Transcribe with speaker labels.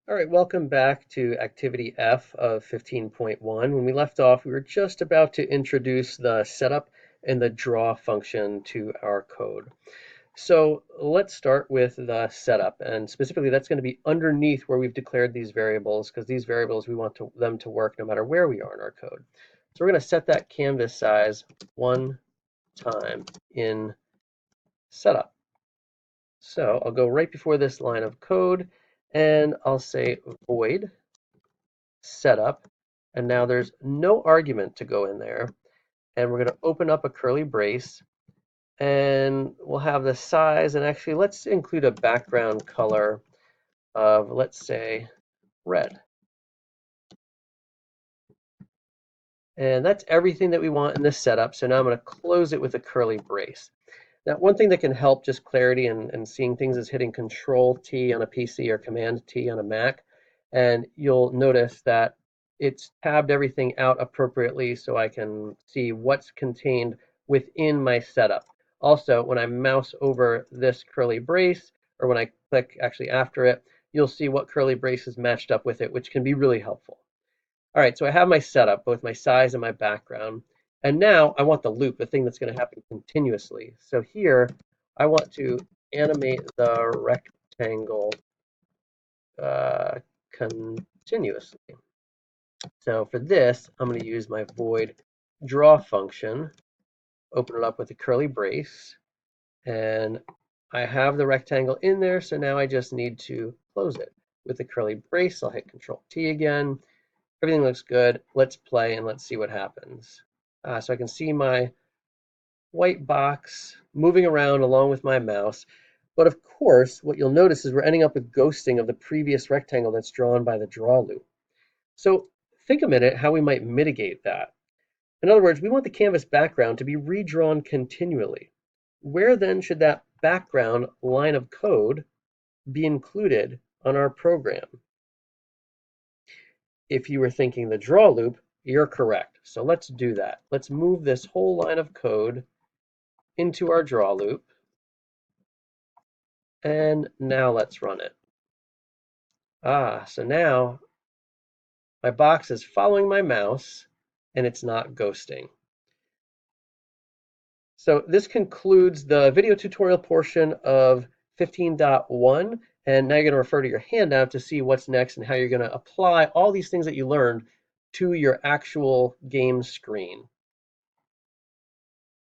Speaker 1: All right, welcome back to activity F of 15.1. When we left off, we were just about to introduce the setup and the draw function to our code. So let's start with the setup, and specifically that's going to be underneath where we've declared these variables, because these variables we want them to work no matter where we are in our code. So we're going to set that canvas size one time in setup. So I'll go right before this line of code, and I'll say void setup, and now there's no argument to go in there, and we're going to open up a curly brace, and we'll have the size, and actually let's include a background color of, let's say, red. And that's everything that we want in this setup. So now I'm going to close it with a curly brace. Now, one thing that can help just clarity and seeing things is hitting Control T on a PC or Command T on a Mac. And you'll notice that it's tabbed everything out appropriately so I can see what's contained within my setup. Also, when I mouse over this curly brace, or when I click actually after it, you'll see what curly brace is matched up with it, which can be really helpful. All right, so I have my setup, both my size and my background. And now I want the loop, the thing that's going to happen continuously. So here, I want to animate the rectangle continuously. So for this, I'm going to use my void draw function, open it up with a curly brace, and I have the rectangle in there, so now I just need to close it. With the curly brace, I'll hit Control T again. Everything looks good. Let's play and let's see what happens. So I can see my white box moving around along with my mouse. But of course, what you'll notice is we're ending up with ghosting of the previous rectangle that's drawn by the draw loop. So think a minute how we might mitigate that. In other words, we want the canvas background to be redrawn continually. Where then should that background line of code be included on our program? If you were thinking the draw loop, you're correct. So let's do that. Let's move this whole line of code into our draw loop. And now let's run it. So now my box is following my mouse and it's not ghosting. So this concludes the video tutorial portion of 15.1. And now you're going to refer to your handout to see what's next and how you're going to apply all these things that you learned to your actual game screen.